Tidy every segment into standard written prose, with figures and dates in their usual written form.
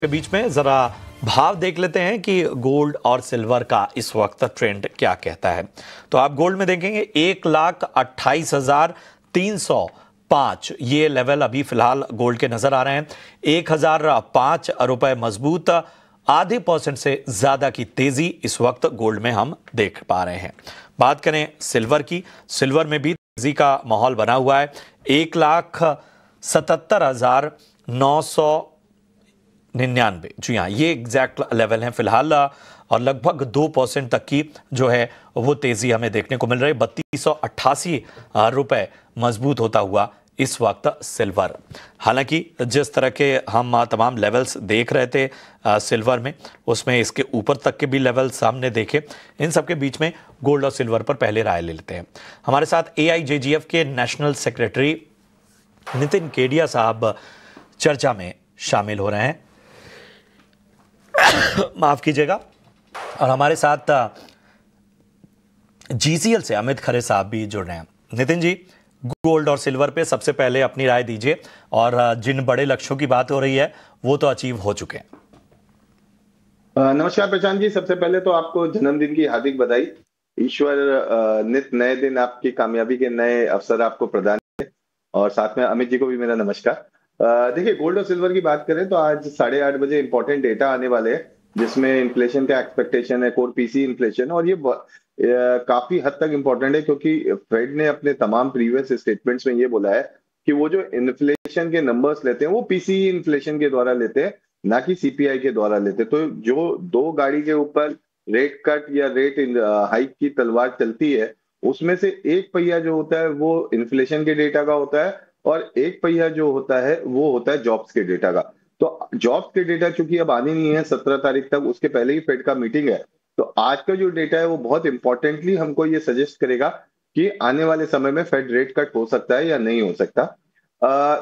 के बीच में जरा भाव देख लेते हैं कि गोल्ड और सिल्वर का इस वक्त ट्रेंड क्या कहता है। तो आप गोल्ड में देखेंगे 1,28,305 ये लेवल अभी फिलहाल गोल्ड के नजर आ रहे हैं। 1,005 रुपए मजबूत, आधे % से ज्यादा की तेजी इस वक्त गोल्ड में हम देख पा रहे हैं। बात करें सिल्वर की, सिल्वर में भी तेजी का माहौल बना हुआ है। 1,77,999, जी हाँ, ये एग्जैक्ट लेवल है फिलहाल और लगभग 2% तक की जो है वो तेजी हमें देखने को मिल रही है। 3288 रुपए मजबूत होता हुआ इस वक्त सिल्वर। हालांकि जिस तरह के हम तमाम लेवल्स देख रहे थे सिल्वर में, उसमें इसके ऊपर तक के भी लेवल्स हमने देखे। इन सब के बीच में गोल्ड और सिल्वर पर पहले राय ले लेते हैं। हमारे साथ AIJGF के नेशनल सेक्रेटरी नितिन केडिया साहब चर्चा में शामिल हो रहे हैं, माफ कीजिएगा। और हमारे साथ GCL से अमित खरे साहब भी जुड़ रहे हैं। नितिन जी, गोल्ड और सिल्वर पे सबसे पहले अपनी राय दीजिए, और जिन बड़े लक्ष्यों की बात हो रही है वो तो अचीव हो चुके हैं। नमस्कार प्रशांत जी, सबसे पहले तो आपको जन्मदिन की हार्दिक बधाई। ईश्वर नित नए दिन आपकी कामयाबी के नए अवसर आपको प्रदान करें। और साथ में अमित जी को भी मेरा नमस्कार। देखिए, गोल्ड और सिल्वर की बात करें तो आज 8:30 बजे इंपॉर्टेंट डेटा आने वाले हैं, जिसमें इन्फ्लेशन का एक्सपेक्टेशन है, कोर पीसी इन्फ्लेशन, और ये काफी हद तक इंपॉर्टेंट है क्योंकि फेड ने अपने तमाम प्रीवियस स्टेटमेंट्स में ये बोला है कि वो जो इन्फ्लेशन के नंबर्स लेते हैं वो पीसीई इन्फ्लेशन के द्वारा लेते हैं, ना कि सीपीआई के द्वारा लेते। तो जो दो गाड़ी के ऊपर रेट कट या रेट हाइक की तलवार चलती है, उसमें से एक पहिया जो होता है वो इन्फ्लेशन के डेटा का होता है और एक पहिया जो होता है वो होता है जॉब्स के डेटा का। तो जॉब्स के डेटा चूंकि अब आने नहीं है 17 तारीख तक, उसके पहले ही फेड का मीटिंग है, तो आज का जो डेटा है वो बहुत इंपॉर्टेंटली हमको ये सजेस्ट करेगा कि आने वाले समय में फेड रेट कट हो सकता है या नहीं हो सकता।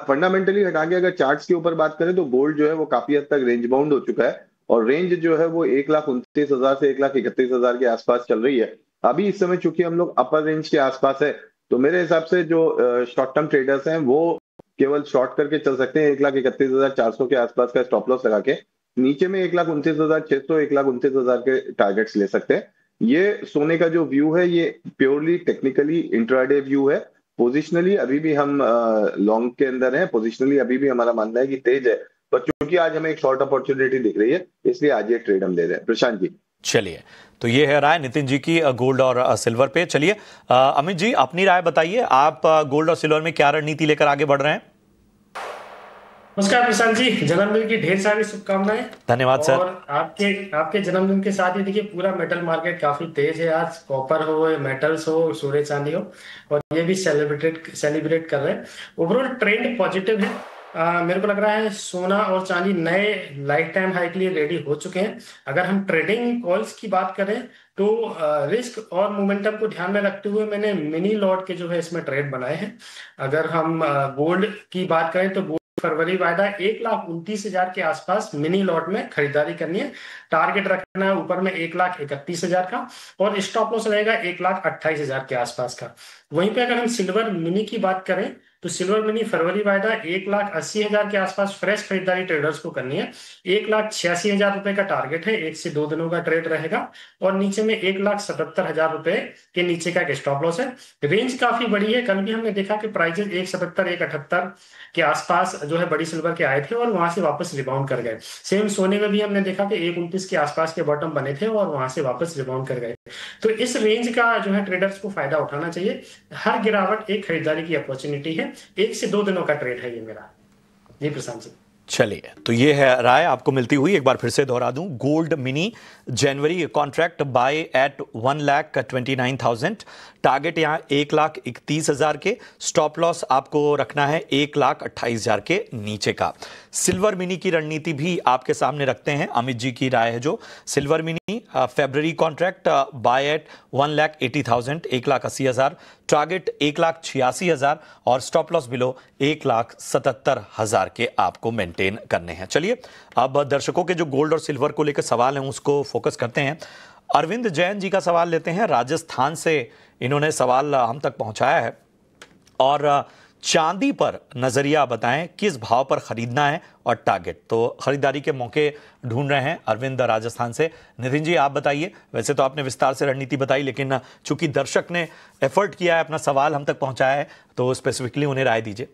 फंडामेंटली हटा के अगर चार्ट्स के ऊपर बात करें तो गोल्ड जो है वो काफी हद तक रेंज बाउंड हो चुका है और रेंज जो है वो 1,29,000 से 1,31,000 के आसपास चल रही है। अभी इस समय चूंकि हम लोग अपर रेंज के आसपास है, तो मेरे हिसाब से जो शॉर्ट टर्म ट्रेडर्स हैं वो केवल शॉर्ट करके चल सकते हैं 1,31,400 के आसपास का स्टॉप लॉस लगा के। नीचे में 1,29,600, 1,29,000 के टारगेट्स ले सकते हैं। ये सोने का जो व्यू है ये प्योरली टेक्निकली इंट्राडे व्यू है। पोजिशनली अभी भी हम लॉन्ग के अंदर हैं, पोजिशनली अभी भी हमारा मानना है कि तेज है, पर चूंकि आज हमें एक शॉर्ट अपॉर्चुनिटी दिख रही है, इसलिए आज ये ट्रेड हम ले रहे हैं। प्रशांत जी, चलिए, तो ये है राय नितिन जी की गोल्ड और सिल्वर पे। चलिए अमित जी, अपनी राय बताइए, आप गोल्ड और सिल्वर में क्या रणनीति लेकर आगे बढ़ रहे हैं? नमस्कार प्रशांत जी, जन्मदिन की ढेर सारी शुभकामनाएं। धन्यवाद सर। और आपके जन्मदिन के साथ ही देखिए पूरा मेटल मार्केट काफी तेज है आज। कॉपर हो, मेटल्स हो, सोने चांदी हो, और ये भी सेलिब्रेट कर रहे हैं। ओवरऑल ट्रेंड पॉजिटिव है। मेरे को लग रहा है सोना और चांदी नए लाइफ टाइम हाई के लिए रेडी हो चुके हैं। अगर हम ट्रेडिंग कॉल्स की बात करें तो रिस्क और मोमेंटम को ध्यान में रखते हुए मैंने मिनी लॉट के जो है इसमें ट्रेड बनाए हैं। अगर हम गोल्ड की बात करें तो फरवरी वायदा 1,29,000 के आसपास मिनी लॉट में खरीदारी करनी है। टारगेट रखना है ऊपर में 1,31,000 का, और स्टॉप लॉस रहेगा 1,28,000 के आसपास का। वहीं पे अगर हम सिल्वर मिनी की बात करें तो सिल्वर मिनी फरवरी वायदा 1,80,000 के आसपास फ्रेश खरीदारी ट्रेडर्स को करनी है। 1,86,000 रुपए का टारगेट है, 1 से 2 दिनों का ट्रेड रहेगा, और नीचे में 1,77,000 रुपए के नीचे का स्टॉप लॉस है। रेंज काफी बड़ी है। कल भी हमने देखा कि प्राइजेस 1,77 1,78 के आसपास जो है बड़ी सिल्वर के आए थे और वहां से वापस रिबाउंड कर गए। सेम सोने में भी हमने देखा कि 1,29 के आसपास के बॉटम बने थे और वहां से वापस रिबाउंड कर गए। तो इस रेंज का जो है ट्रेडर्स को फायदा उठाना चाहिए। हर गिरावट एक खरीदारी की अपॉर्चुनिटी है। 1 से 2 दिनों का ट्रेड है ये मेरा। जी प्रशांत जी। चलिए, तो ये है राय आपको मिलती हुई। एक बार फिर से दोहरा दूं, गोल्ड मिनी जनवरी कॉन्ट्रैक्ट बाय एट 1,29,000, टारगेट यहां 1,31,000 के, स्टॉप लॉस आपको रखना है 1,28,000 के नीचे का। सिल्वर मिनी की रणनीति भी आपके सामने रखते हैं। अमित जी की राय है जो silver mini February contract buy at 1,80,000, 1,80,000, target 1,86,000 और स्टॉप लॉस बिलो 1,77,000 के आपको मेंटेन करने हैं। चलिए, अब दर्शकों के जो गोल्ड और सिल्वर को लेकर सवाल हैं उसको फोकस करते हैं। अरविंद जैन जी का सवाल लेते हैं, राजस्थान से इन्होंने सवाल हम तक पहुंचाया है, और चांदी पर नजरिया बताएं, किस भाव पर खरीदना है और टारगेट। तो खरीदारी के मौके ढूंढ रहे हैं अरविंद राजस्थान से। नितिन जी आप बताइए, वैसे तो आपने विस्तार से रणनीति बताई, लेकिन चूंकि दर्शक ने एफर्ट किया है, अपना सवाल हम तक पहुंचाया है, तो स्पेसिफिकली उन्हें राय दीजिए।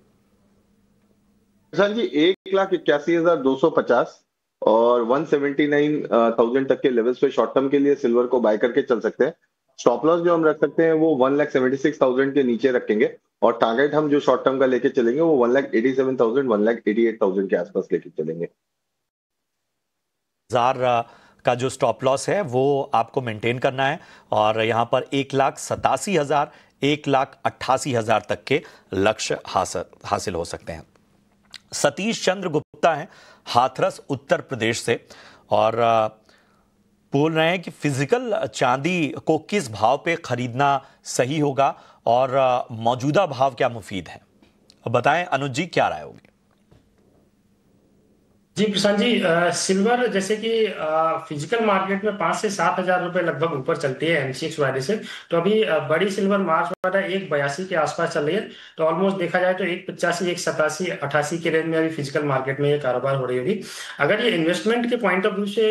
सर जी 1,81,250 और 179,000 तक के लेवल्स पे शॉर्ट टर्म के लिए सिल्वर को बाय करके चल सकते हैं। स्टॉप लॉस जो हम रख सकते हैं वो 1,76,000 के नीचे रखेंगे और टारगेट हम जो शॉर्ट टर्म का लेके चलेंगे वो 1,87,000 1,88,000 के आसपास लेके चलेंगे। का जो स्टॉप लॉस है वो आपको मेंटेन करना है और यहां पर 1,87,000 1,88,000 तक के लक्ष्य हासिल हो सकते हैं। सतीश चंद्र गुप्ता हैं हाथरस उत्तर प्रदेश से और बोल रहे हैं कि फिजिकल चांदी को किस भाव पे खरीदना सही होगा और मौजूदा भाव क्या मुफीद है, बताएं अनुज जी क्या राय होगी। जी प्रशांत जी, सिल्वर जैसे कि फिजिकल मार्केट में 5 से 7 हजार रुपए लगभग ऊपर चलती है एमसीएक्स वाले से। तो अभी बड़ी सिल्वर मार्च वाला 1,82 के आसपास चल रही है। तो ऑलमोस्ट देखा जाए तो 1,85 1,87 88 के रेंज में अभी फिजिकल मार्केट में ये कारोबार हो रही होगी। अगर ये इन्वेस्टमेंट के पॉइंट ऑफ व्यू से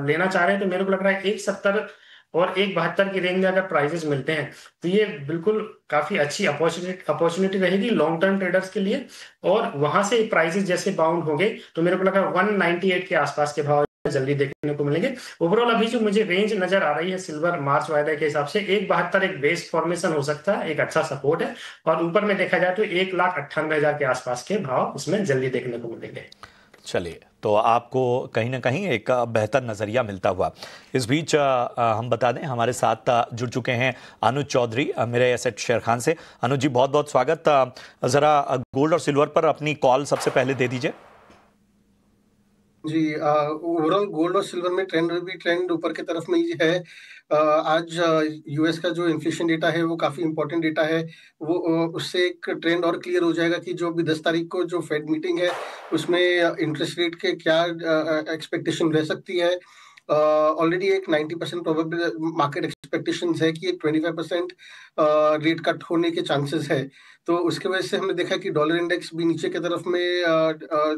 लेना चाह रहे हैं तो मेरे को लग रहा है 1,70 और 1,72 की रेंज में अगर प्राइजेस मिलते हैं तो ये बिल्कुल काफी अच्छी अपॉर्चुनिटी रहेगी लॉन्ग टर्म ट्रेडर्स के लिए। और वहां से प्राइसेस जैसे बाउंड होंगे तो मेरे को लगा 198 के आसपास के भाव जल्दी देखने को मिलेंगे। ओवरऑल अभी जो मुझे रेंज नजर आ रही है सिल्वर मार्च वायदे के हिसाब से 1,72 एक बेस फॉर्मेशन हो सकता है, एक अच्छा सपोर्ट है। और ऊपर में देखा जाए तो 1,98,000 के आसपास के भाव इसमें जल्दी देखने को मिलेंगे। चलिए, तो आपको कहीं ना कहीं एक बेहतर नज़रिया मिलता हुआ। इस बीच हम बता दें हमारे साथ जुड़ चुके हैं अनुज चौधरी मेरे एसेट शेयर खान से। अनुज जी बहुत बहुत स्वागत। ज़रा गोल्ड और सिल्वर पर अपनी कॉल सबसे पहले दे दीजिए। जी, ओवरऑल गोल्ड और सिल्वर में ट्रेंड ऊपर की तरफ में ही है। आज यूएस का जो इन्फ्लेशन डेटा है वो काफी इंपॉर्टेंट डेटा है। वो उससे एक ट्रेंड और क्लियर हो जाएगा कि जो भी 10 तारीख को जो फेड मीटिंग है उसमें इंटरेस्ट रेट के क्या एक्सपेक्टेशन रह सकती है। ऑलरेडी एक 90% प्रोबेबल मार्केट एक्सपेक्टेशंस है कि एक 25% रेट कट होने के चांसेस है। तो उसके वजह से हमने देखा कि डॉलर इंडेक्स भी नीचे की तरफ में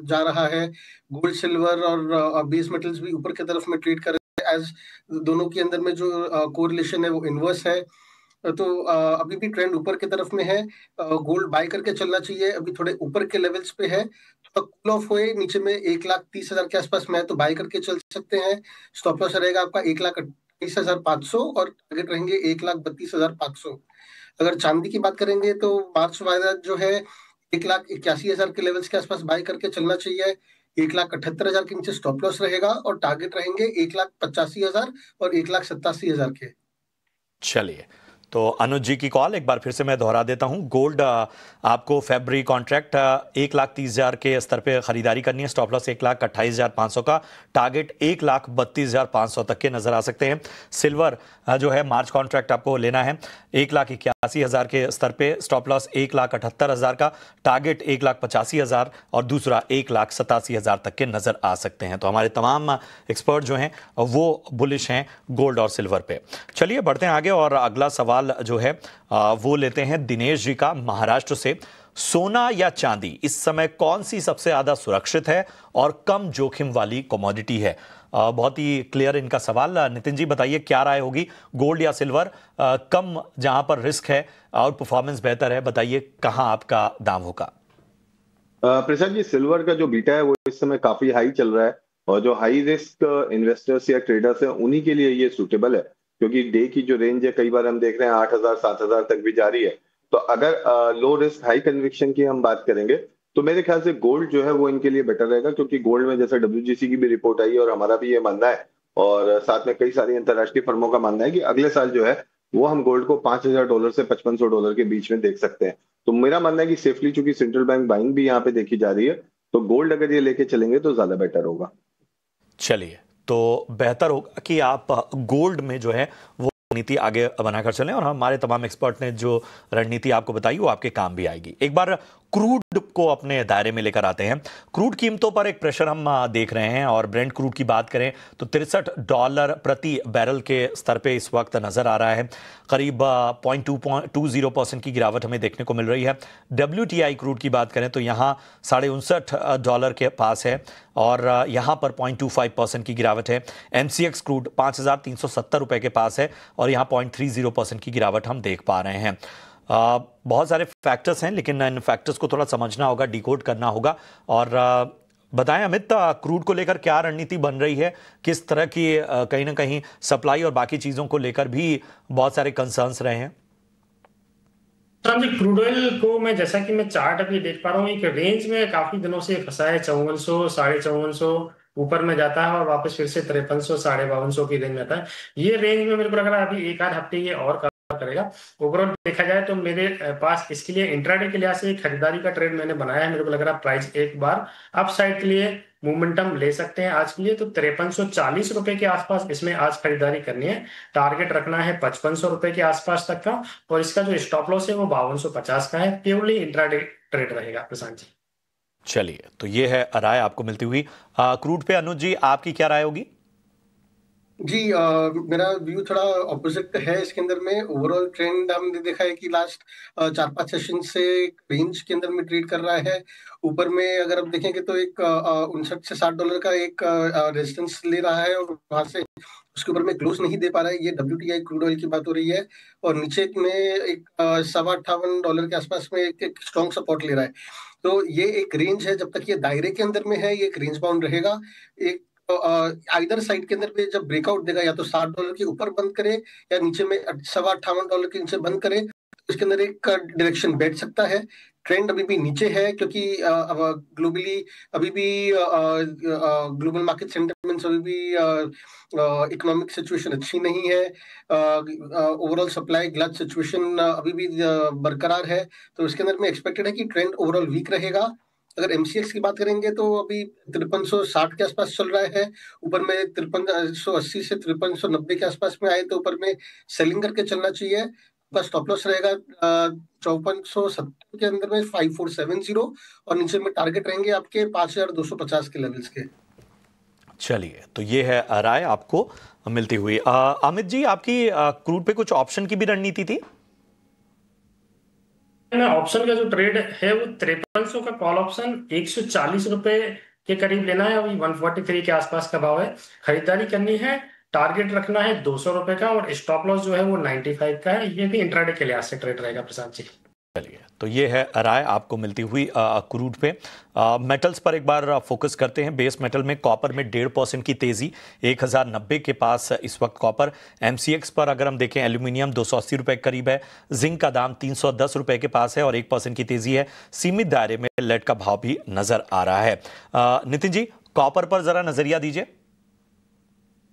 जा रहा है। गोल्ड सिल्वर और बेस मेटल्स भी ऊपर की तरफ में ट्रेड कर रहे हैं एज दोनों के अंदर में जो कोरिलेशन है वो इनवर्स है। तो अभी भी ट्रेंड ऊपर की तरफ में है। गोल्ड बाय करके चलना चाहिए, अभी थोड़े ऊपर के लेवल्स पे है। तो कूल ऑफ हुए नीचे में 1,30,000 के आसपास में है तो बाय करके चल सकते हैं। स्टॉप लॉस रहेगा आपका 1,28,500 और टारगेट रहेंगे 1,32,500। अगर चांदी की बात करेंगे तो मार्च वायदा जो है 1,81,000 के लेवल्स के आसपास बाय करके चलना चाहिए। 1,78,000 के नीचे स्टॉप लॉस रहेगा और टारगेट रहेंगे 1,85,000 और 1,87,000 के। चलिए, तो अनुज जी की कॉल एक बार फिर से मैं दोहरा देता हूं। गोल्ड आपको फरवरी कॉन्ट्रैक्ट 1,30,000 के स्तर पे खरीदारी करनी है। स्टॉप लॉस 1,28,500 का, टारगेट 1,32,500 तक के नजर आ सकते हैं। सिल्वर जो है मार्च कॉन्ट्रैक्ट आपको लेना है 1,81,000 के स्तर पे, स्टॉप लॉस 1,78,000 का, टारगेट 1,85,000 और दूसरा 1,87,000 तक के नजर आ सकते हैं। तो हमारे तमाम एक्सपर्ट जो हैं वो बुलिश हैं गोल्ड और सिल्वर पे। चलिए बढ़ते हैं आगे और अगला सवाल जो है वो लेते हैं दिनेश जी का महाराष्ट्र से। सोना या चांदी इस समय कौन सी सबसे ज्यादा सुरक्षित है और कम जोखिम वाली कमोडिटी है? बहुत ही क्लियर इनका सवाल। नितिन जी बताइए क्या राय होगी, गोल्ड या सिल्वर? कम जहां पर रिस्क है, आउट परफॉर्मेंस बेहतर है, बताइए कहां आपका दाम होगा? प्रसाद जी सिल्वर का जो बीटा है वो इस समय काफी हाई चल रहा है और जो हाई रिस्क इन्वेस्टर्स या ट्रेडर्स हैं उन्हीं के लिए ये सूटेबल है, क्योंकि डे की जो रेंज है कई बार हम देख रहे हैं 8,000 7,000 तक भी जा रही है। तो अगर लो रिस्क हाई कन्विक्शन की हम बात करेंगे तो मेरे ख्याल से गोल्ड जो है वो इनके लिए बेटर रहेगा, क्योंकि गोल्ड में जैसे WGC की भी रिपोर्ट आई और हमारा भी ये मानना है और साथ में कई सारी अंतर्राष्ट्रीय फर्मों का मानना है कि अगले साल जो है वो हम गोल्ड को $5,000 से $5,500 के बीच में देख सकते हैं। तो मेरा मानना है कि सेफली, चूंकि सेंट्रल बैंक बाइंग भी यहाँ पे देखी जा रही है, तो गोल्ड अगर ये लेके चलेंगे तो ज्यादा बेटर होगा। चलिए, तो बेहतर होगा कि आप गोल्ड में जो है वो रणनीति आगे बनाकर चलें और हमारे तमाम एक्सपर्ट ने जो रणनीति आपको बताई वो आपके काम भी आएगी। एक बार क्रूड को अपने दायरे में लेकर आते हैं। क्रूड कीमतों पर एक प्रेशर हम देख रहे हैं और ब्रेंट क्रूड की बात करें तो $63 प्रति बैरल के स्तर पे इस वक्त नजर आ रहा है। करीब 0.20% की गिरावट हमें देखने को मिल रही है। WTI क्रूड की बात करें तो यहाँ $59.5 के पास है और यहाँ पर 0.25% की गिरावट है। MCX क्रूड $5,370 के पास है और यहाँ 0.30% की गिरावट हम देख पा रहे हैं। बहुत सारे फैक्टर्स हैं, लेकिन इन फैक्टर्स को थोड़ा समझना होगा, डिकोड करना होगा। और बताएं अमित, क्रूड को लेकर क्या रणनीति बन रही है, किस तरह की कहीं ना कहीं सप्लाई और बाकी चीजों को लेकर भी बहुत सारे कंसर्न्स रहे हैं। क्रूड ऑयल को मैं जैसा कि मैं चार्ट अभी देख पा रहा हूँ, एक रेंज में काफी दिनों से फंसा है। 5400 5450 ऊपर में जाता है और वापस फिर से 5300 5250 की रेंज में आता है। ये रेंज में मेरे को लग रहा है अभी एक आध हफ्ते ये और करेगा। ओवरऑल देखा जाए तो मेरे पास इसके लिए इंट्राडे के लिहाज से खरीदारी का ट्रेड मैंने बनाया है। मेरे को लग रहा है प्राइस एक बार अप साइड के लिए मोमेंटम ले सकते हैं आज के लिए। तो 5340 रुपए के आसपास इसमें आज खरीदारी करनी है। टारगेट रखना है 5500 रुपए के आसपास तक का और इसका जो स्टॉप लॉस है वो 5250 का है। प्योरली इंट्राडे ट्रेड रहेगा प्रशांत जी। चलिए, तो ये है राय आपको मिलती हुई क्रूड पे। अनुज जी, आपकी क्या राय होगी? जी, मेरा व्यू थोड़ा ऑपोजिट है इसके अंदर में। ओवरऑल ट्रेंड हमने देखा है कि लास्ट 4-5 सेशन से रेंज के अंदर में ट्रेड कर रहा है। ऊपर में अगर आप देखेंगे तो एक 59 से $60 का एक रेजिस्टेंस ले रहा है और वहां से उसके ऊपर में क्लोज नहीं दे पा रहा है। ये WTI क्रूड ऑयल की बात हो रही है और नीचे में एक $58 के आसपास में एक स्ट्रॉन्ग सपोर्ट ले रहा है। तो ये एक रेंज है, जब तक ये दायरे के अंदर में है ये एक रेंज बाउंड रहेगा। एक आइदर साइड के अंदर पे जब ब्रेकआउट देगा या तो $60 के ऊपर बंद करे या नीचे में $58 के नीचे बंद करे, तो इसके अंदर एक डायरेक्शन बैठ सकता है। ट्रेंड अभी भी नीचे है क्योंकि ग्लोबली अभी भी ग्लोबल मार्केट सेंटिमेंट्स अभी भी इकोनॉमिक सिचुएशन अच्छी नहीं है। ओवरऑल सप्लाई ग्लच सिचुएशन अभी भी बरकरार है। तो इसके अंदर में एक्सपेक्टेड है कि ट्रेंड ओवरऑल वीक रहेगा। अगर MCX की बात करेंगे तो अभी 5360 के आसपास चल रहा है। ऊपर में 5380 से 5390 के आसपास में आए तो ऊपर में सेलिंग करके चलना चाहिए। आपका स्टॉप लॉस रहेगा 5470 के अंदर में 5470 और नीचे में टारगेट रहेंगे आपके 5250 के लेवल्स के। चलिए, तो ये है राय आपको मिलती हुई। अमित जी, आपकी क्रूड पे कुछ ऑप्शन की भी रणनीति थी? ऑप्शन का जो ट्रेड है वो 5300 का कॉल ऑप्शन 140 रुपए के करीब लेना है। अभी 143 के आसपास का भाव है। खरीदारी करनी है, टारगेट रखना है 200 रुपए का और स्टॉप लॉस जो है वो 95 का है। ये भी इंट्राडे के लिहाज से ट्रेड रहेगा प्रशांत जी। चलिए, तो ये है राय आपको मिलती हुई क्रूड पे। मेटल्स पर एक बार फोकस करते हैं। बेस मेटल में कॉपर में 1.5% की तेजी, 1090 के पास इस वक्त कॉपर। MCX पर अगर हम देखें, एल्यूमिनियम 280 रुपए के करीब है। जिंक का दाम 310 रुपए के पास है और 1% की तेजी है। सीमित दायरे में लेड का भाव भी नजर आ रहा है। नितिन जी, कॉपर पर जरा नजरिया दीजिए।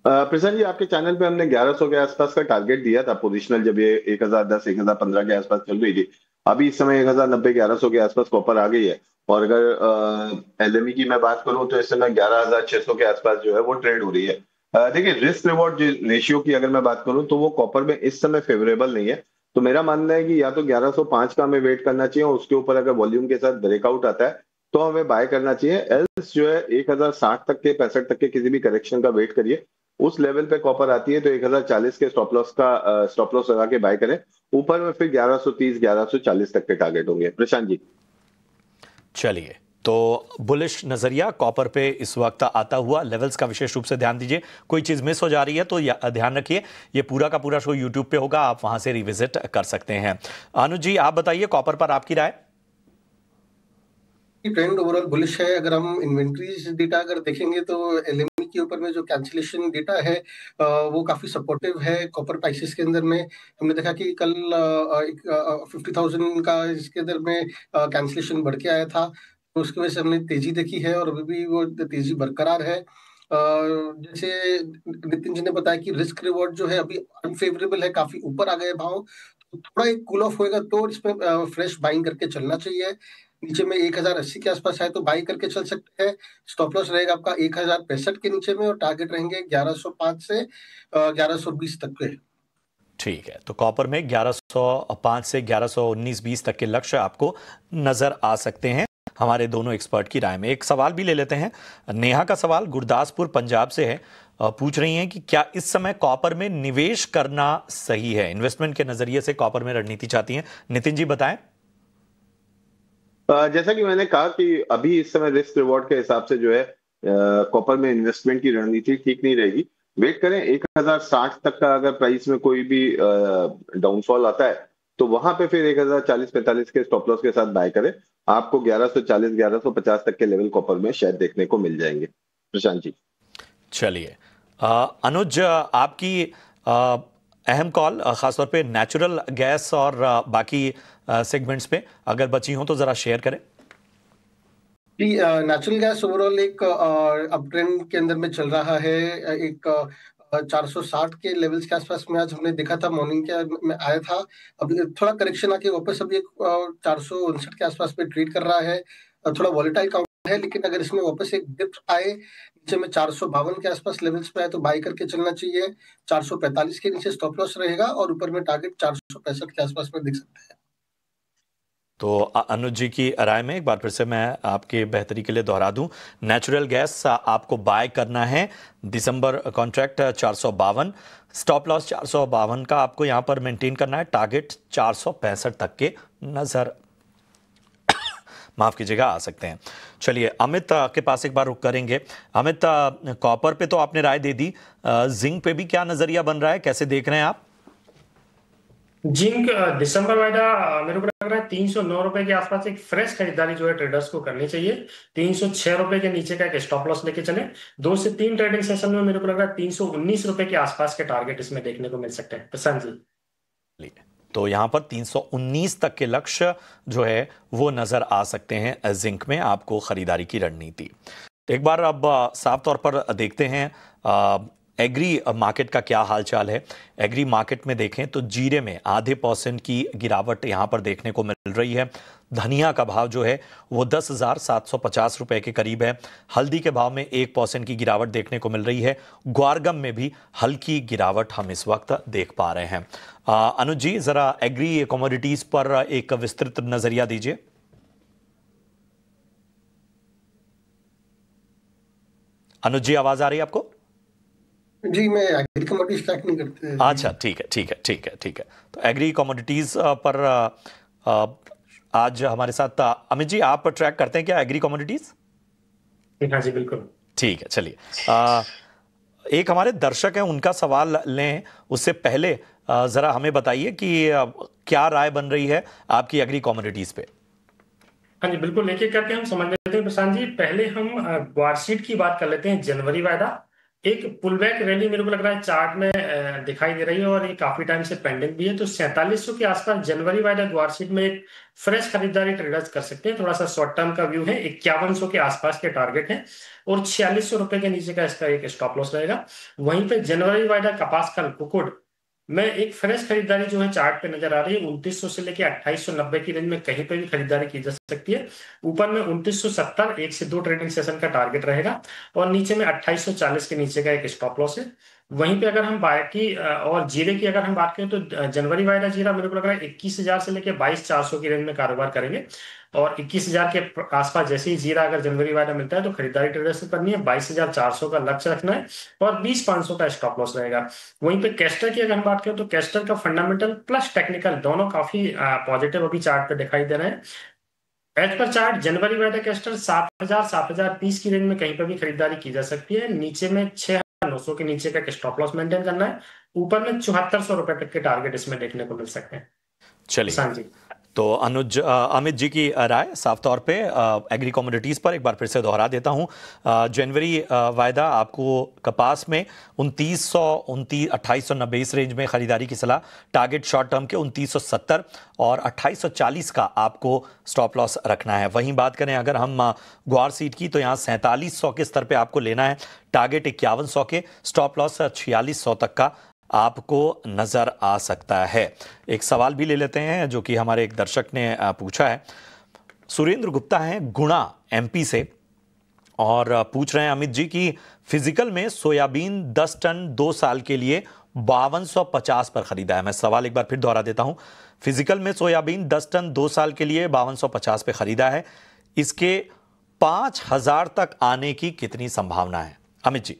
प्रशांत जी, आपके चैनल पे हमने 1100 के आसपास का टारगेट दिया था पोजिशनल, जब ये 1010 1015 के आसपास चल रही थी। अभी इस समय 1090 1100 के आसपास कॉपर आ गई है। और अगर LME की मैं बात करूं तो इस समय 11600 के आसपास जो है वो ट्रेड हो रही है। देखिए, रिस्क रिवॉर्ड रेशियो की अगर मैं बात करूं तो वो कॉपर में इस समय फेवरेबल नहीं है। तो मेरा मानना है कि या तो 1105 का हमें वेट करना चाहिए और उसके ऊपर अगर वॉल्यूम के साथ ब्रेकआउट आता है तो हमें बाय करना चाहिए। एल्स जो है 1060 तक के 65 तक के किसी भी करेक्शन का वेट करिए। उस लेवल पे कॉपर आती है तो 1040 के स्टॉप लॉस लगा के बाय करें। ऊपर में फिर 1130 1140 तक के टारगेट होंगे। प्रशांत जी, चलिए, तो बुलिश नजरिया कॉपर पे इस वक्त आता हुआ। लेवल्स का विशेष रूप से ध्यान दीजिए। कोई चीज मिस हो जा रही है तो ध्यान रखिए, ये पूरा का पूरा शो यूट्यूब पे होगा, आप वहां से रिविजिट कर सकते हैं। अनुज जी, आप बताइए कॉपर पर आपकी राय। ट्रेंड ओवरऑल बुलिश है। अगर हम इन्वेंट्रीज डेटा अगर देखेंगे तो LME के ऊपर में जो कैंसिलेशन डेटा है वो काफी सपोर्टिव है कॉपर प्राइसेस के अंदर में। हमने देखा कि कल 50,000 का इसके अंदर में कैंसिलेशन बढ़ के आया था, तो उसकी वजह से हमने तेजी देखी है और अभी भी वो तेजी बरकरार है। जैसे नितिन जी ने बताया कि रिस्क रिवॉर्ड जो है अभी अनफेवरेबल है, काफी ऊपर आ गए भाव। तो थोड़ा एक कूल ऑफ होएगा तो इसमें फ्रेश बाइंग करके चलना चाहिए। नीचे में 1080 के आसपास है तो बाई करके चल सकते हैं। स्टॉप लॉस रहेगा आपका 1065 के नीचे में और टारगेट रहेंगे 1105 से 1120 तक के। ठीक है, तो कॉपर में 1105 से 1119-20 तक के लक्ष्य आपको नजर आ सकते हैं हमारे दोनों एक्सपर्ट की राय में। एक सवाल भी ले लेते हैं। नेहा का सवाल गुरदासपुर पंजाब से है। पूछ रही हैं कि क्या इस समय कॉपर में निवेश करना सही है? इन्वेस्टमेंट के नजरिए से कॉपर में रणनीति चाहती हैं। नितिन जी बताएं। जैसा कि मैंने कहा कि अभी इस समय रिस्क रिवॉर्ड के हिसाब से जो है कॉपर में इन्वेस्टमेंट की रणनीति ठीक नहीं रहेगी। वेट करें 1060 तक का अगर प्राइस में कोई भी डाउनफॉल आता है तो वहां पे फिर 1040-45 के स्टॉप लॉस के साथ बाय करें। आपको 1140-1150 तक के लेवल कॉपर में शायद देखने को मिल जाएंगे। प्रशांत जी चलिए, अनुज आपकी अहम कॉल खासतौर पे नेचुरल गैस और बाकी सेगमेंट्स पे अगर बची हो तो जरा शेयर करें। जी, नेचुरल गैस ओवरऑल एक अप ट्रेंड के अंदर में चल रहा है। एक 460 के लेवल्स के आसपास में आज हमने देखा था, मॉर्निंग के में आया था। अभी थोड़ा करेक्शन आके वापस अभी एक 459 के आसपास में ट्रेड कर रहा है। थोड़ा वॉलेटाइल काउंटर है, लेकिन अगर इसमें वापस एक डिप आए नीचे में 452 के आसपास लेवल्स पे आए तो बाई करके चलना चाहिए। 445 के नीचे स्टॉप लॉस रहेगा और ऊपर में टारगेट 465 के आसपास में दिख सकता है। तो अनुज जी की राय में एक बार फिर से मैं आपके बेहतरी के लिए दोहरा दूं, नेचुरल गैस आपको बाय करना है। दिसंबर कॉन्ट्रैक्ट 452, स्टॉप लॉस 452 का आपको यहां पर मेंटेन करना है। टारगेट 465 तक के नजर माफ कीजिएगा आ सकते हैं। चलिए अमित के पास एक बार रुक करेंगे। अमित, कॉपर पे तो आपने राय दे दी, जिंक पे भी क्या नजरिया बन रहा है, कैसे देख रहे हैं आप? जिंक दिसंबर वाइडा मेरे को लग रहा है 309 रुपए के आसपास एक फ्रेश खरीदारी जो है ट्रेडर्स को करनी चाहिए। 306 रुपए के नीचे का एक स्टॉप लॉस लेके चले। 2 से 3 ट्रेडिंग सेशन में मेरे को लग रहा है 319 रुपए के आसपास के टारगेट इसमें देखने को मिल सकते हैं। प्रशांत जी, तो यहां पर 319 तक के लक्ष्य जो है वो नजर आ सकते हैं जिंक में आपको खरीदारी की रणनीति। एक बार अब साफ तौर पर देखते हैं एग्री मार्केट का क्या हालचाल है। एग्री मार्केट में देखें तो जीरे में ½ % की गिरावट यहां पर देखने को मिल रही है। धनिया का भाव जो है वो 10,750 रुपए के करीब है। हल्दी के भाव में 1% की गिरावट देखने को मिल रही है। ग्वारगम में भी हल्की गिरावट हम इस वक्त देख पा रहे हैं। अनुज जी जरा एग्री कमोडिटीज पर एक विस्तृत नजरिया दीजिए। अनुज जी आवाज आ रही है आपको? जी, मैं एग्री कमोडिटीज ट्रैक नहीं करते। अच्छा, ठीक है। तो एग्री कमोडिटीज पर आज हमारे साथ अमित जी, आप ट्रैक करते हैं क्या एग्री कमोडिटीज? हाँ जी बिल्कुल। ठीक है, चलिए एक हमारे दर्शक हैं उनका सवाल लें उससे पहले जरा हमें बताइए कि क्या राय बन रही है आपकी एग्री कमोडिटीज पे। हाँ जी बिल्कुल, एक एक करके हम समझ लेते हैं प्रशांत जी। पहले हम वार्षिक की बात कर लेते हैं। जनवरी वायदा एक पुलबैक रैली मेरे को लग रहा है चार्ट में दिखाई दे रही है और ये काफी टाइम से पेंडिंग भी है। तो 4700 के आसपास जनवरी वायदा वार्षिक में एक फ्रेश खरीदारी ट्रेडर्स कर सकते हैं। थोड़ा सा शॉर्ट टर्म का व्यू है। 5100 के आसपास के टारगेट है और 4600 रुपए के नीचे का इसका एक स्टॉप लॉस रहेगा। वहीं पे जनवरी वायदा कपास का कुकुड़ में एक फ्रेश खरीदारी जो है चार्ट पे नजर आ रही है। 2900 से लेके 2890 की रेंज में कहीं पे भी खरीदारी की जा सकती है। ऊपर में 2970 1 से 2 ट्रेडिंग सेशन का टारगेट रहेगा और नीचे में 2840 के नीचे का एक स्टॉप लॉस है। वहीं पे अगर हम बाकी और जीरे की अगर हम बात करें तो जनवरी वायदा जीरा मेरे को लग रहा है 21,000 से लेके 22,400 की रेंज में कारोबार करेंगे और 21,000 के आसपास जैसे ही जीरा अगर जनवरी वायदा मिलता है तो खरीदारी ट्रेडर्स से करनी है। 22,400 का लक्ष्य रखना है और 20,500 का स्टॉप लॉस रहेगा। वहीं पे कैस्टर की अगर हम बात करें तो कैस्टर का फंडामेंटल प्लस टेक्निकल दोनों काफी पॉजिटिव अभी चार्ट पे दिखाई दे रहे हैं। एज पर चार्ट जनवरी वायदा कैस्टर 7,000-7,030 की रेंज में कहीं पर भी खरीदारी की जा सकती है। नीचे में 6,900 के नीचे का स्टॉप लॉस मेंटेन करना है। ऊपर में 7400 रुपए तक के टारगेट इसमें देखने को मिल सकते हैं। चलिए, तो अनुज अमित जी की राय साफ तौर पे एग्री कमोडिटीज पर एक बार फिर से दोहरा देता हूं। जनवरी वायदा आपको कपास में 2890 इस रेंज में खरीदारी की सलाह। टारगेट शॉर्ट टर्म के 2970 और 2840 का आपको स्टॉप लॉस रखना है। वहीं बात करें अगर हम ग्वार सीड की तो यहाँ 4700 के स्तर पे आपको लेना है। टारगेट 5100 के, स्टॉप लॉस 4600 तक का आपको नजर आ सकता है। एक सवाल भी ले लेते हैं जो कि हमारे एक दर्शक ने पूछा है। सुरेंद्र गुप्ता हैं गुणा एमपी से और पूछ रहे हैं अमित जी की फिजिकल में सोयाबीन 10 टन 2 साल के लिए 5250 पर खरीदा है। मैं सवाल एक बार फिर दोहरा देता हूं, फिजिकल में सोयाबीन 10 टन 2 साल के लिए 5250 पे खरीदा है, इसके 5000 तक आने की कितनी संभावना है? अमित जी।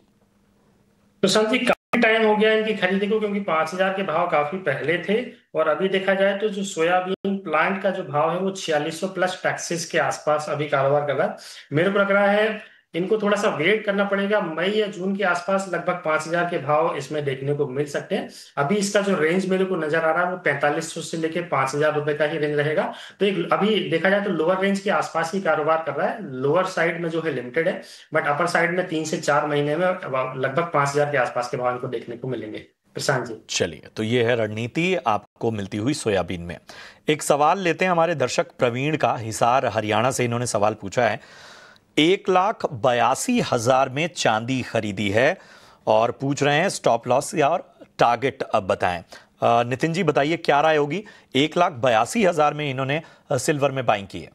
तो संत जी काफी टाइम हो गया इनकी खरीदी को, क्योंकि 5000 के भाव काफी पहले थे, और अभी देखा जाए तो जो सोयाबीन प्लांट का जो भाव है वो 4600 प्लस टैक्सेस के आसपास अभी कारोबार कर रहा है। मेरे को लग रहा है इनको थोड़ा सा वेट करना पड़ेगा, मई या जून के आसपास लगभग 5000 के भाव इसमें देखने को मिल सकते हैं। अभी इसका जो रेंज मेरे को नजर आ रहा है वो 4500 से लेके 5000 रुपए का ही रेंज रहेगा। तो एक अभी देखा जाए तो लोअर रेंज के आसपास ही कारोबार कर रहा है, लोअर साइड में जो है लिमिटेड है, बट अपर साइड में 3 से 4 महीने में लगभग 5000 के आसपास के भाव इनको देखने को मिलेंगे। प्रशांत जी। चलिए, तो ये है रणनीति आपको मिलती हुई सोयाबीन में। एक सवाल लेते हैं हमारे दर्शक प्रवीण का, हिसार हरियाणा से इन्होंने सवाल पूछा है। 1,82,000 में चांदी खरीदी है और पूछ रहे हैं स्टॉप लॉस या और टारगेट अब बताएं। नितिन जी बताइए क्या राय होगी? 1,82,000 में इन्होंने सिल्वर में बाइंग की है।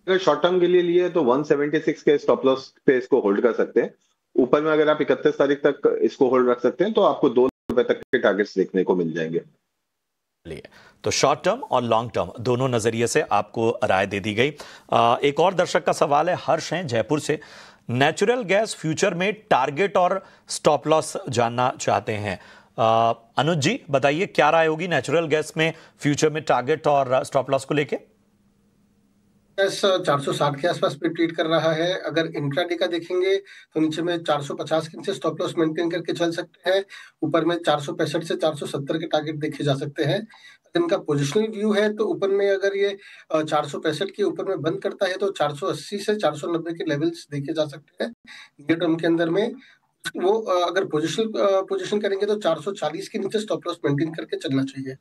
अगर शॉर्ट टर्म के लिए लिए तो 176 के स्टॉप लॉस पे इसको होल्ड कर सकते हैं। ऊपर में अगर आप 31 तारीख तक इसको होल्ड रख सकते हैं तो आपको 2 रुपए तक के टारगेट्स देखने को मिल जाएंगे। तो शॉर्ट टर्म और लॉन्ग टर्म दोनों नजरिए से आपको राय दे दी गई। एक और दर्शक का सवाल है, हर्ष हैं जयपुर से, नेचुरल गैस फ्यूचर में टारगेट और स्टॉप लॉस जानना चाहते हैं। अनुज जी बताइए क्या राय होगी नेचुरल गैस में फ्यूचर में टारगेट और स्टॉप लॉस को लेके? 460 के आसपास पे ट्रेड कर रहा है। अगर इंट्राडे का देखेंगे तो नीचे में 450 के नीचे स्टॉप लॉस मेंटेन करके चल सकते हैं, ऊपर में 465 से 470 के टारगेट देखे जा सकते हैं। इनका पोजिशनल व्यू है तो ऊपर में अगर ये 465 के ऊपर में बंद करता है तो 480 से 490 के लेवल्स देखे जा सकते हैं नियर टर्म के अंदर में। वो अगर पोजिशन करेंगे तो 440 के नीचे स्टॉप लॉस मेंटेन करके चलना चाहिए।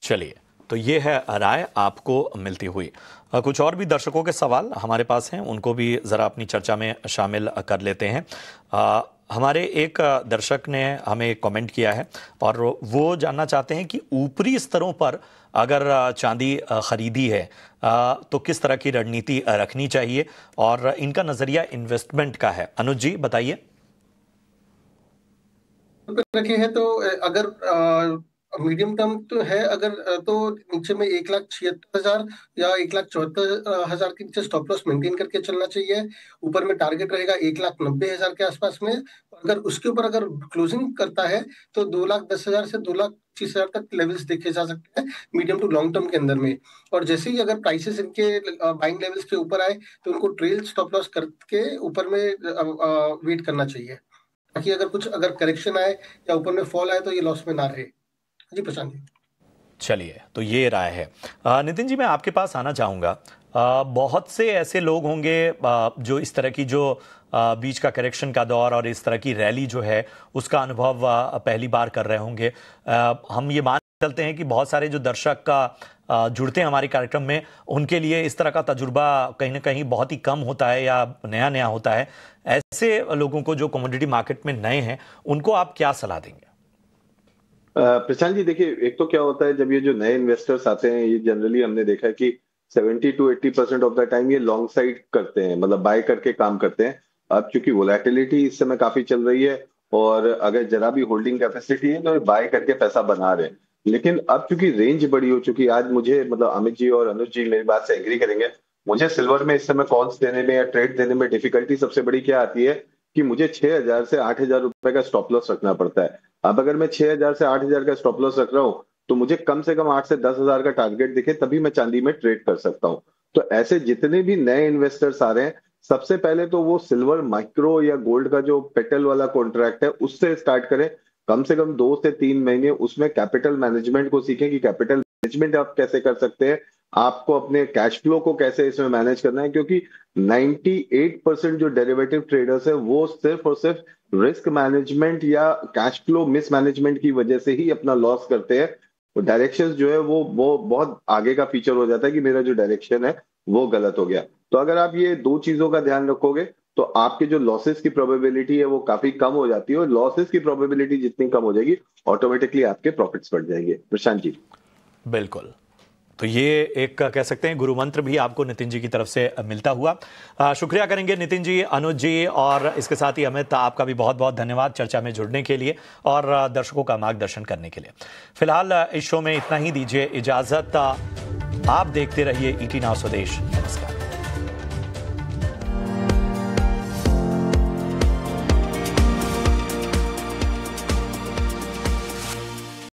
चलिए, तो ये है राय आपको मिलती हुई। कुछ और भी दर्शकों के सवाल हमारे पास हैं, उनको भी ज़रा अपनी चर्चा में शामिल कर लेते हैं। हमारे एक दर्शक ने हमें कमेंट किया है और वो जानना चाहते हैं कि ऊपरी स्तरों पर अगर चांदी खरीदी है तो किस तरह की रणनीति रखनी चाहिए, और इनका नज़रिया इन्वेस्टमेंट का है। अनुज जी बताइए। रखे हैं तो अगर मीडियम टर्म तो है, अगर तो नीचे में 1,76,000 या 1,74,000 के नीचे स्टॉप लॉस मेंटेन करके चलना चाहिए। ऊपर में टारगेट रहेगा 1,90,000 के आसपास में। अगर उसके ऊपर अगर क्लोजिंग करता है तो 2,10,000 से 2,25,000 तक लेवल्स देखे जा सकते हैं मीडियम टू लॉन्ग टर्म के अंदर में। और जैसे ही अगर प्राइसेस इनके बाइंग लेवल्स के ऊपर आए तो उनको ट्रेल स्टॉप लॉस करके ऊपर में वेट करना चाहिए, ताकि अगर करेक्शन आए या ऊपर में फॉल आए तो ये लॉस में ना रहे। जी प्रशांत जी। चलिए, तो ये राय है। नितिन जी मैं आपके पास आना चाहूँगा। बहुत से ऐसे लोग होंगे जो इस तरह की जो बीच का करेक्शन का दौर और इस तरह की रैली जो है उसका अनुभव पहली बार कर रहे होंगे। हम ये मान चलते हैं कि बहुत सारे जो दर्शक का जुड़ते हैं हमारे कार्यक्रम में, उनके लिए इस तरह का तजुर्बा कहीं ना कहीं बहुत ही कम होता है या नया नया होता है। ऐसे लोगों को जो कमोडिटी मार्केट में नए हैं, उनको आप क्या सलाह देंगे? प्रशांत जी देखिए, एक तो क्या होता है जब ये जो नए इन्वेस्टर्स आते हैं, ये जनरली हमने देखा है कि 70 to 80% ऑफ द टाइम ये लॉन्ग साइड करते हैं, मतलब बाय करके काम करते हैं। अब चूंकि वोलेटिलिटी इस समय काफी चल रही है और अगर जरा भी होल्डिंग कैपेसिटी है तो ये बाय करके पैसा बना रहे हैं। लेकिन अब चूंकि रेंज बड़ी हो चुकी है, आज मुझे मतलब अमित जी और अनुज जी मेरी बात से एग्री करेंगे, मुझे सिल्वर में इस समय कॉल्स देने में या ट्रेड देने में डिफिकल्टी सबसे बड़ी क्या आती है कि मुझे 6,000 से 8,000 रुपए का स्टॉप लॉस रखना पड़ता है। अब अगर मैं 6,000 से 8,000 का स्टॉप लॉस रख रहा हूं तो मुझे कम से कम 8 से 10,000 का टारगेट दिखे तभी मैं चांदी में ट्रेड कर सकता हूं। तो ऐसे जितने भी नए इन्वेस्टर्स आ रहे हैं, सबसे पहले तो वो सिल्वर माइक्रो या गोल्ड का जो पेटल वाला कॉन्ट्रैक्ट है उससे स्टार्ट करें। कम से कम 2 से 3 महीने उसमें कैपिटल मैनेजमेंट को सीखें कि कैपिटल मैनेजमेंट आप कैसे कर सकते हैं, आपको अपने कैश फ्लो को कैसे इसमें मैनेज करना है। क्योंकि 98% जो डेरिवेटिव ट्रेडर्स है वो सिर्फ और सिर्फ रिस्क मैनेजमेंट या कैश फ्लो मिसमैनेजमेंट की वजह से ही अपना लॉस करते हैं। वो डायरेक्शंस जो है वो बहुत आगे का फीचर हो जाता है कि मेरा जो डायरेक्शन है वो गलत हो गया। तो अगर आप ये 2 चीजों का ध्यान रखोगे तो आपके जो लॉसेस की प्रोबेबिलिटी है वो काफी कम हो जाती है, और लॉसेस की प्रोबेबिलिटी जितनी कम हो जाएगी ऑटोमेटिकली आपके प्रॉफिट्स बढ़ जाएंगे। प्रशांत जी। बिल्कुल। तो ये एक कह सकते हैं गुरु मंत्र भी आपको नितिन जी की तरफ से मिलता हुआ। शुक्रिया करेंगे नितिन जी, अनुज जी और इसके साथ ही अमित, आपका भी बहुत बहुत धन्यवाद चर्चा में जुड़ने के लिए और दर्शकों का मार्गदर्शन करने के लिए। फिलहाल इस शो में इतना ही, दीजिए इजाजत। आप देखते रहिए ET Now स्वदेश। नमस्कार।